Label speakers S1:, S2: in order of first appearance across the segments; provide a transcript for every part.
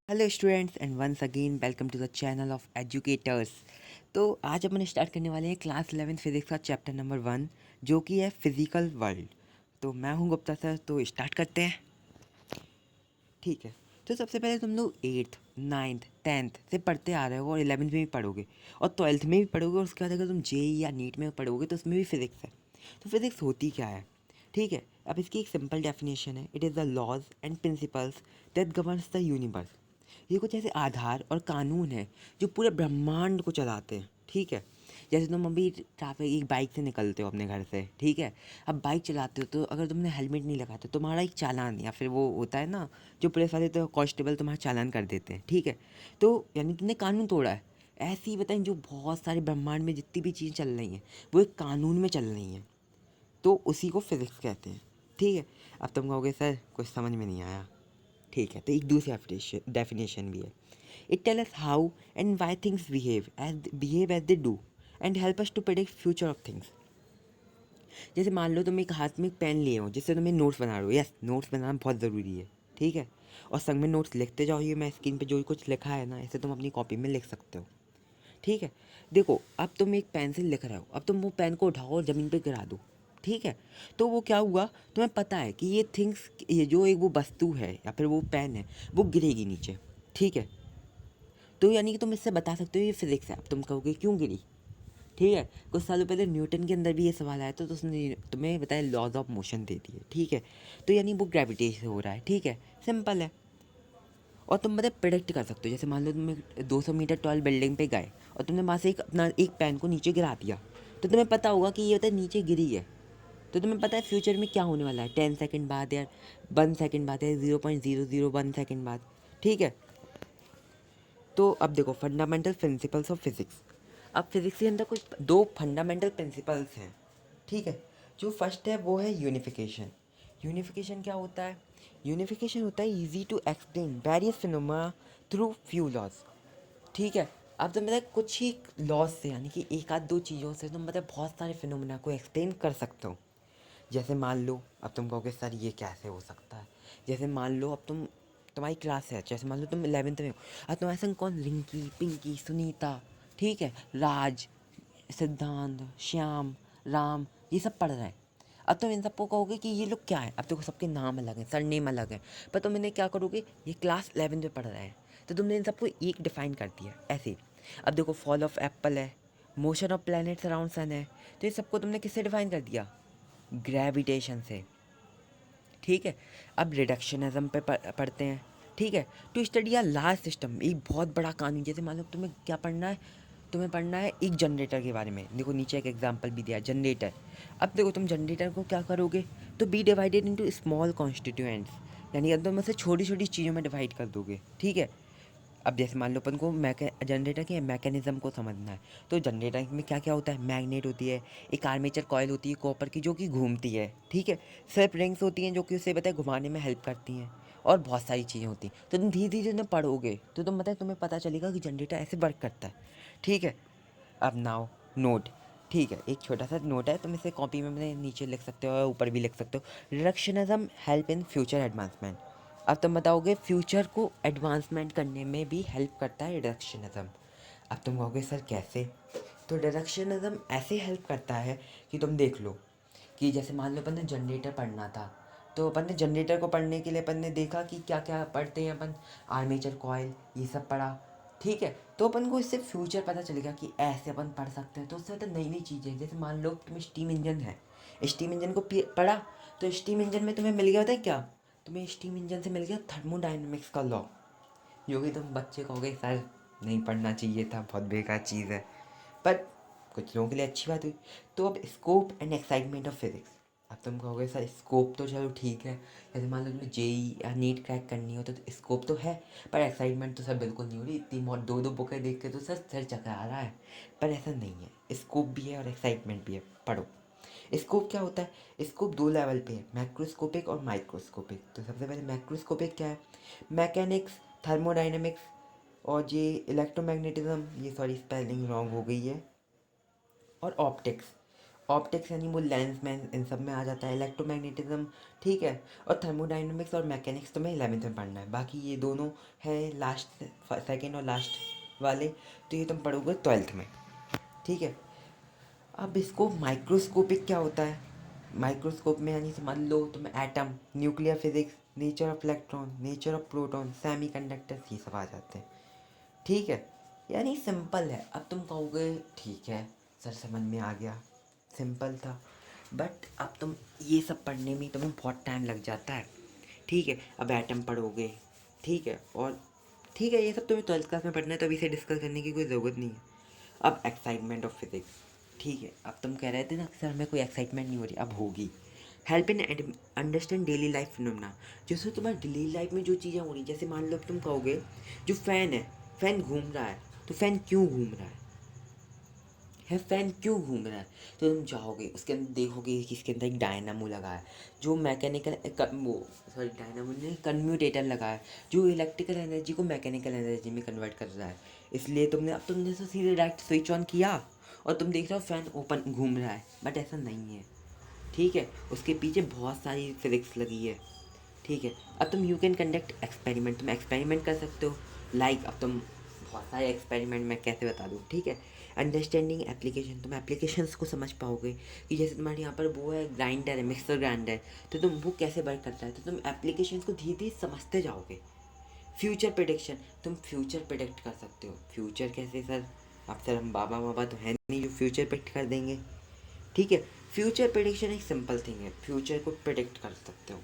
S1: Hello students and once again welcome to the channel of educators. तो आज अपन start करने वाले हैं क्लास 11 फिजिक्स का चैप्टर नंबर 1 जो कि है फिजिकल वर्ल्ड। तो मैं हूं गुप्ता सर, तो स्टार्ट करते हैं। ठीक है। तो सबसे पहले तुम लोग 8th 9th 10th से पढ़ते आ रहे हो और 11th में भी पढ़ोगे और 12th में भी पढ़ोगे और उसके बाद अगर तुम जेई या नीट में पढ़ोगे तो उसमें भी फिजिक्स है। तो फिजिक्स होती क्या है? ठीक है, अब इसकी एक सिंपल डेफिनेशन है। It is the laws and principles that governs the universe. ये कुछ ऐसे आधार और कानून हैं जो पूरे ब्रह्मांड को चलाते हैं। ठीक है, जैसे तुम अभी ट्रैफिक एक बाइक से निकलते हो अपने घर से, ठीक है। अब बाइक चलाते हो तो अगर तुमने हेलमेट नहीं लगाया तो तुम्हारा एक चालान या फिर वो होता है ना, जो पुलिस वाले तो कांस्टेबल तुम्हारा चालान कर देते हैं। ठीक है, तो यानी तुमने कानून तोड़ा है। ऐसे ही बताएं, जो बहुत सारे ब्रह्मांड में जितनी भी चीज़ें चल रही हैं वो एक कानून में चल रही हैं, तो उसी को फिजिक्स कहते हैं। ठीक है, अब तुम कहोगे सर कुछ समझ में नहीं आया। ठीक है, तो एक दूसरी डेफिनेशन भी है। It tell us how and why things behave as they do and help us to predict future of things. जैसे मान लो तुम एक हाथ में एक पेन लिए हो जिससे तुम्हें नोट्स बना रहे हो। यस, नोट्स बनाना बहुत ज़रूरी है। ठीक है, और संग में नोट्स लिखते जाओ। ये मैं स्क्रीन पे जो कुछ लिखा है ना, ऐसे तुम अपनी कॉपी में लिख सकते हो। ठीक है, देखो अब तुम एक पेन से लिख रहे हो, अब तुम वो पेन को उठाओ और ज़मीन पे गिरा दो। ठीक है, तो वो क्या हुआ, तुम्हें पता है कि ये थिंग्स, ये जो एक वो वस्तु है या फिर वो पेन है, वो गिरेगी नीचे। ठीक है, तो यानी कि तुम इससे बता सकते हो ये फिजिक्स है। अब तुम कहोगे क्यों गिरी? ठीक है, कुछ सालों पहले न्यूटन के अंदर भी ये सवाल आया था, तो उसने तुम्हें बताया लॉज ऑफ मोशन दे दिए। ठीक है, तो यानी वो ग्रेविटी से हो रहा है। ठीक है, सिंपल है। और तुम मतलब प्रिडिक्ट कर सकते हो। जैसे मान लो तुम एक 200 मीटर टॉल बिल्डिंग पे गए और तुमने वहाँ से अपना एक पेन को नीचे गिरा दिया, तो तुम्हें पता होगा कि ये होता है नीचे गिरी है। तो तुम्हें पता है फ्यूचर में क्या होने वाला है, 10 सेकेंड बाद या 1 सेकेंड बाद या 0.001 सेकेंड बाद। ठीक है, तो अब देखो फंडामेंटल प्रिंसिपल्स ऑफ फिजिक्स। अब फिजिक्स के अंदर कुछ दो फंडामेंटल प्रिंसिपल्स हैं। ठीक है, जो फर्स्ट है वो है यूनिफिकेशन। यूनिफिकेशन क्या होता है? यूनिफिकेशन होता है easy to explain various phenomena through few laws. ठीक है, अब तो मतलब कुछ ही लॉज से, यानी कि एक आध दो चीज़ों से तुम मतलब बहुत सारे फिनोमेना को एक्सप्लेन कर सकते हो। जैसे मान लो, अब तुम कहोगे सर ये कैसे हो सकता है? जैसे मान लो अब तुम्हारी क्लास है, जैसे मान लो तुम 11th में हो। अब तुम ऐसा कौन, रिंकी, पिंकी, सुनीता, ठीक है, राज, सिद्धांत, श्याम, राम, ये सब पढ़ रहे हैं। अब तुम इन सबको कहोगे कि ये लोग क्या है। अब देखो सबके नाम अलग हैं, सर नेम अलग है, पर तुम इन्हें क्या करोगे, ये क्लास 11 में पढ़ रहे हैं, तो तुमने इन सबको एक डिफाइन कर दिया ऐसे ही। अब देखो फॉल ऑफ एप्पल है, motion of planets around sun है, तो ये सबको तुमने किससे डिफाइन कर दिया? ग्रेविटेशन से। ठीक है, अब रिडक्शनिज्म पे पढ़ते हैं। ठीक है, to study a large system, एक बहुत बड़ा कानून। जैसे मान लो तुम्हें क्या पढ़ना है, तुम्हें पढ़ना है एक जनरेटर के बारे में। देखो नीचे एक एग्जांपल भी दिया है, जनरेटर। अब देखो तुम जनरेटर को क्या करोगे, तो be divided into small constituents, यानी कि तुम उसे छोटी छोटी चीज़ों में डिवाइड कर दोगे। ठीक है, अब जैसे मान लो अपन को जनरेटर के मैकेनिज्म को समझना है, तो जनरेटर में क्या क्या होता है, मैग्नेट होती है, एक आर्मेचर कॉयल होती है कॉपर की जो कि घूमती है। ठीक है, सेल्फ रिंग्स होती हैं जो कि उसे बताए घुमाने में हेल्प करती हैं, और बहुत सारी चीज़ें होती हैं। तो तुम धीरे धीरे उन्हें पढ़ोगे तो तुम बताए तुम्हें पता चलेगा कि जनरेटर ऐसे वर्क करता है। ठीक है, अब नाउ नोट। ठीक है, एक छोटा सा नोट है, तुम इसे कॉपी में अपने नीचे लिख सकते हो और ऊपर भी लिख सकते हो। Reductionism help in future advancement. अब तुम बताओगे फ्यूचर को एडवांसमेंट करने में भी हेल्प करता है रिडक्शनिज्म। अब तुम कहोगे सर कैसे? तो रिडक्शनिज्म ऐसे हेल्प करता है कि तुम देख लो कि जैसे मान लो अपन ने जनरेटर पढ़ना था, तो अपन ने जनरेटर को पढ़ने के लिए अपन ने देखा कि क्या क्या पढ़ते हैं अपन, आर्मेचर कॉयल, ये सब पढ़ा। ठीक है, तो अपन को इससे फ्यूचर पता चलेगा कि ऐसे अपन पढ़ सकते हैं। तो उससे मतलब नई नई चीज़ें, जैसे मान लो तुम्हें स्टीम इंजन है, स्टीम इंजन को पढ़ा, तो स्टीम इंजन में तुम्हें मिल गया होता है क्या, तुम्हें स्टीम इंजन से मिल गया थर्मोडाइनमिक्स का लॉ, जो कि तुम बच्चे कहोगे सर नहीं पढ़ना चाहिए था, बहुत बेकार चीज़ है, पर कुछ लोगों के लिए अच्छी बात हुई। तो अब scope and excitement of physics. अब तुम कहोगे सर स्कोप तो चलो ठीक है, जैसे मान लो तुम्हें जेई या नीट क्रैक करनी हो तो स्कोप तो है, पर एक्साइटमेंट तो सर बिल्कुल नहीं हो रही। इतनी बहुत दो दो बुकें देख के तो सर सर चकरा रहा है, पर ऐसा नहीं है, स्कोप भी है और एक्साइटमेंट भी है, पढ़ो। स्कोप क्या होता है? स्कोप दो लेवल पे है, मैक्रोस्कोपिक और माइक्रोस्कोपिक। तो सबसे पहले मैक्रोस्कोपिक क्या है? मैकेनिक्स, थर्मोडाइनमिक्स और ये इलेक्ट्रोमैग्नेटिज्म, ये सॉरी स्पेलिंग रॉन्ग हो गई है, और ऑप्टिक्स। ऑप्टिक्स यानी वो लेंस में इन सब में आ जाता है, इलेक्ट्रोमैग्नेटिज्म, ठीक है। और थर्मोडाइनमिक्स और मैकेनिक्स तुम्हें 11th में पढ़ना है, बाकी ये दोनों है लास्ट, सेकेंड और लास्ट वाले, तो ये तुम पढ़ोगे 12th में, ठीक है। अब इसको माइक्रोस्कोपिक क्या होता है, माइक्रोस्कोप में यानी समझ लो तुम atom, nuclear physics, nature of electron, nature of proton, semiconductors, ये सब आ जाते हैं, ठीक है। यानी सिंपल है। अब तुम कहोगे ठीक है सर समझ में आ गया, सिंपल था, बट अब तुम ये सब पढ़ने में तुम्हें बहुत टाइम लग जाता है, ठीक है। अब एटम पढ़ोगे, ठीक है, और ठीक है ये सब तुम्हें 12th क्लास में पढ़ना है, तो अभी से डिस्कस करने की कोई ज़रूरत नहीं है। अब एक्साइटमेंट ऑफ फिजिक्स, ठीक है। अब तुम कह रहे थे ना सर हमें कोई एक्साइटमेंट नहीं हो रही, अब होगी। Help in understand daily life phenomena, जैसे तुम्हारी डेली लाइफ में जो चीज़ें हो रही, जैसे मान लो तुम कहोगे जो फ़ैन है, फ़ैन घूम रहा है, तो फ़ैन क्यों घूम रहा है फ़ैन क्यों घूम रहा है, तो तुम जाओगे उसके अंदर देखोगे कि इसके अंदर एक डायनामो लगा है, जो मैकेनिकल वो सॉरी डायनामो नहीं, कन्म्यूटेटर लगा है, जो इलेक्ट्रिकल एनर्जी को मैकेनिकल एनर्जी में कन्वर्ट कर रहा है। इसलिए तुमने तो सीधे डायरेक्ट स्विच ऑन किया और तुम देख रहे हो फ़ैन ओपन घूम रहा है, बट ऐसा नहीं है, ठीक है। उसके पीछे बहुत सारी फिजिक्स लगी है, ठीक है। अब तुम यू कैन कंडक्ट एक्सपेरिमेंट, तुम एक्सपेरिमेंट कर सकते हो, अब तुम बहुत सारे एक्सपेरिमेंट मैं कैसे बता दूँ, ठीक है। अंडरस्टैंडिंग एप्लीकेशन, तुम एप्लीकेशंस को समझ पाओगे कि जैसे तुम्हारे यहाँ पर वो है ग्राइंडर है, मिक्सर ग्राइंडर है, तो तुम वो कैसे वर्क करता है, तो तुम एप्लीकेशंस को धीरे धीरे समझते जाओगे। फ्यूचर प्रेडिक्शन, तुम फ्यूचर प्रेडिक्ट कर सकते हो। फ्यूचर कैसे सर, अब सर हम बाबा बाबा तो है नहीं जो फ्यूचर प्रेडिक्ट कर देंगे, ठीक है। फ्यूचर प्रेडिक्शन एक सिंपल थिंग है, फ्यूचर को प्रेडिक्ट कर सकते हो।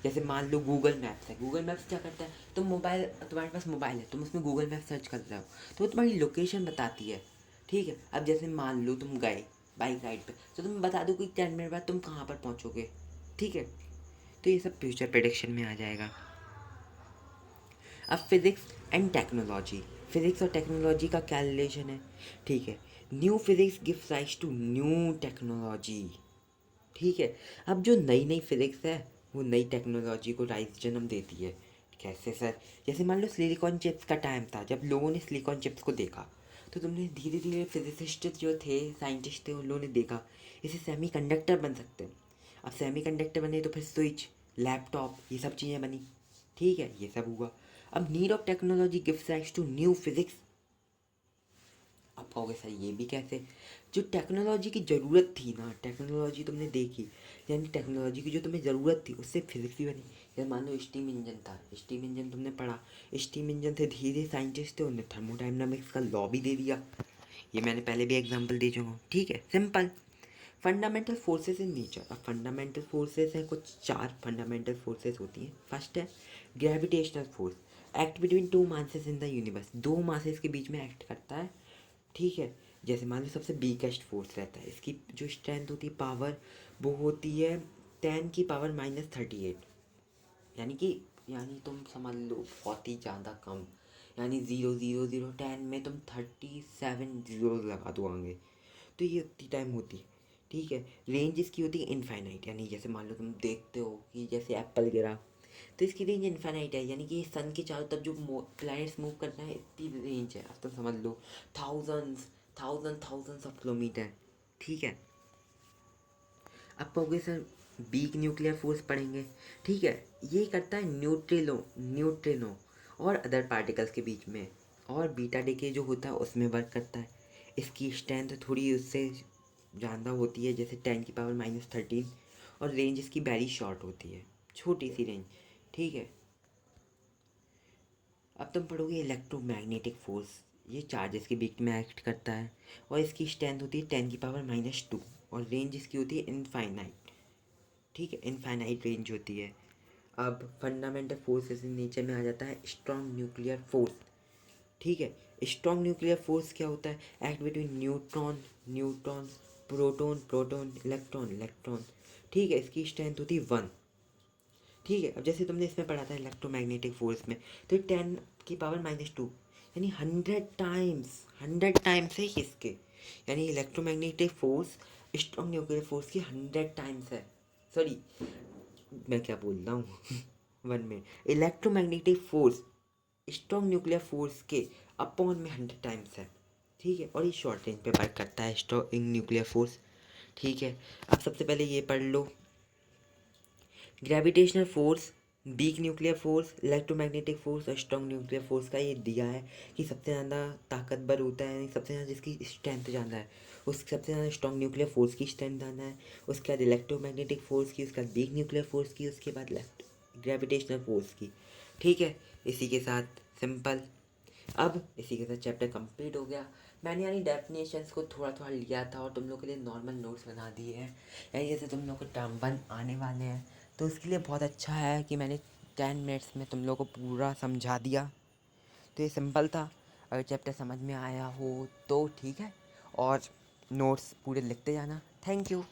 S1: जैसे मान लो गूगल मैप्स है, गूगल मैप्स क्या करता है, तुम मोबाइल, तुम्हारे पास मोबाइल है, तुम उसमें गूगल मैप सर्च कर रहे हो, तो वो तुम्हारी लोकेशन बताती है, ठीक है। अब जैसे मान लो तुम गए बाइक राइड पे, तो तुम बता दो कि 10 मिनट बाद तुम कहाँ पर पहुँचोगे, ठीक है। तो ये सब फ्यूचर प्रेडिक्शन में आ जाएगा। अब फिज़िक्स एंड टेक्नोलॉजी, फिज़िक्स और टेक्नोलॉजी का क्या रिलेशन है, ठीक है। New physics gives rise to new technology, ठीक है। अब जो नई नई फिज़िक्स है वो नई टेक्नोलॉजी को राइज जन्म देती है। कैसे सर, जैसे मान लो सिलिकॉन चिप्स का टाइम था, जब लोगों ने सिलिकॉन चिप्स को देखा, तो तुमने धीरे धीरे फिजिसिस्ट जो थे, साइंटिस्ट थे, उन लोगों ने देखा इसे सेमी कंडक्टर बन सकते हैं। अब सेमी कंडक्टर बने तो फिर स्विच, लैपटॉप, ये सब चीज़ें बनी, ठीक है, ये सब हुआ। अब need of technology gives rise to new physics. आप कहोगे सर ये भी कैसे, जो टेक्नोलॉजी की ज़रूरत थी ना, टेक्नोलॉजी तुमने देखी, यानी टेक्नोलॉजी की जो तुम्हें ज़रूरत थी उससे फिजिक्स भी बनी। जैसे मान लो स्टीम इंजन था, स्टीम इंजन तुमने पढ़ा, स्टीम इंजन से धीरे साइंटिस्ट थे, उन्होंने थर्मोडायनामिक्स का लॉ भी दे दिया। ये मैंने पहले भी एग्जांपल दे चुका हूँ, ठीक है, simple. Fundamental forces in nature, अब फंडामेंटल फोर्सेस हैं कुछ, 4 फंडामेंटल फोर्सेस होती हैं। फर्स्ट है gravitational force, act between two masses in the universe, दो मासेस के बीच में एक्ट करता है, ठीक है। जैसे मान लो सबसे बिगेस्ट फोर्स रहता है, इसकी जो स्ट्रेंथ होती है, पावर, वो होती है 10⁻38, यानी कि, यानी तुम समझ लो बहुत ही ज़्यादा कम, यानी 0 0 0 10 में तुम 37 जीरो लगा दो आगे, तो ये उतनी टाइम होती है, ठीक है। रेंज इसकी होती है इनफाइनाइट, यानी जैसे मान लो तुम देखते हो कि जैसे एप्पल गिरा, तो इसकी रेंज इनफाइनाइट है, यानी कि सन के चारों तरफ जो प्लैनेट्स मूव करना है, इतनी रेंज है, अब तुम समझ लो थाउजेंड्स थाउजेंड्स ऑफ किलोमीटर, ठीक है। अब कहोगे सर वीक न्यूक्लियर फोर्स पढ़ेंगे, ठीक है। ये करता है न्यूट्रिनो और अदर पार्टिकल्स के बीच में, और बीटा डिके जो होता है उसमें वर्क करता है। इसकी स्ट्रेंथ थोड़ी उससे ज़्यादा होती है, जैसे 10⁻13, और रेंज इसकी वेरी शॉर्ट होती है, छोटी सी रेंज, ठीक है। अब तुम पढ़ोगे इलेक्ट्रोमैग्नेटिक फोर्स, ये चार्जेस के बीच में एक्ट करता है, और इसकी स्ट्रेंथ होती है 10⁻², और रेंज इसकी होती है इनफाइनाइट, ठीक है, इनफाइनाइट रेंज होती है। अब फंडामेंटल फोर्सेस इन नेचर में आ जाता है स्ट्रॉन्ग न्यूक्लियर फोर्स, ठीक है। स्ट्रॉन्ग न्यूक्लियर फोर्स क्या होता है, act between neutron neutron, proton proton, electron electron, ठीक है। इसकी स्ट्रेंथ होती है 1, ठीक है। अब जैसे तुमने इसमें पढ़ा था इलेक्ट्रोमैग्नेटिक फोर्स में, तो 10⁻², यानी 100 टाइम्स, 100 टाइम्स है इसके, यानी electromagnetic force strong nuclear force की 100 टाइम्स है, सॉरी मैं क्या बोल रहा हूँ 1 minute, electromagnetic force strong nuclear force के अपॉन में 100 टाइम्स है, ठीक है। और ये शॉर्ट रेंज पे वर्क करता है स्ट्रॉन्ग न्यूक्लियर फोर्स, ठीक है, अब सबसे पहले ये पढ़ लो। Gravitational force, weak nuclear force, electromagnetic force और स्ट्रॉन्ग न्यूक्लियर फोर्स का ये दिया है कि सबसे ज़्यादा ताकतवर होता है, यानी सबसे ज़्यादा जिसकी स्ट्रेंथ ज़्यादा है उसकी सबसे ज़्यादा स्ट्रॉन्ग न्यूक्लियर फोर्स की स्ट्रेंथ ज़्यादा है, उसके बाद इलेक्ट्रोमैग्नेटिक फोर्स की, उसके बाद वीक न्यूक्लियर फोर्स की, उसके बाद ग्रेविटेशनल फोर्स की। ठीक है, इसी के साथ सिंपल। अब इसी के साथ चैप्टर कंप्लीट हो गया। मैंने यानी डेफिनेशंस को थोड़ा थोड़ा लिया था और तुम लोग के लिए नॉर्मल नोट्स बना दिए हैं, यानी जैसे तुम लोग को टर्म 1 आने वाले हैं तो उसके लिए बहुत अच्छा है कि मैंने 10 मिनट्स में तुम लोग को पूरा समझा दिया। तो ये सिंपल था। अगर चैप्टर समझ में आया हो तो ठीक है, और नोट्स पूरे लिखते जाना। Thank you.